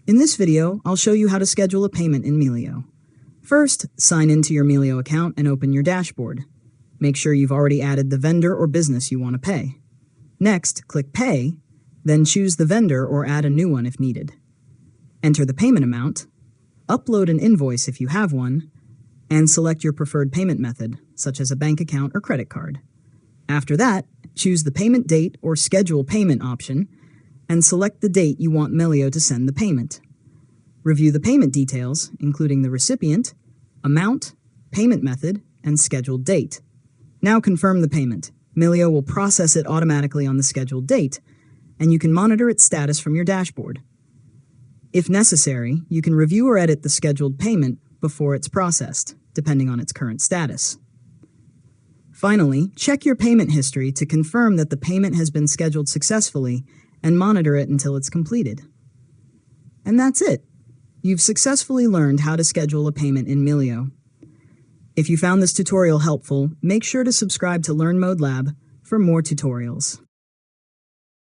In this video, I'll show you how to schedule a payment in Melio. First, sign into your Melio account and open your dashboard. Make sure you've already added the vendor or business you want to pay. Next, click Pay, then choose the vendor or add a new one if needed. Enter the payment amount, upload an invoice if you have one, and select your preferred payment method, such as a bank account or credit card. After that, choose the payment date or schedule payment option, and select the date you want Melio to send the payment. Review the payment details, including the recipient, amount, payment method, and scheduled date. Now confirm the payment. Melio will process it automatically on the scheduled date, and you can monitor its status from your dashboard. If necessary, you can review or edit the scheduled payment before it's processed, depending on its current status. Finally, check your payment history to confirm that the payment has been scheduled successfully and monitor it until it's completed. And that's it. You've successfully learned how to schedule a payment in Melio. If you found this tutorial helpful, make sure to subscribe to Learn Mode Lab for more tutorials.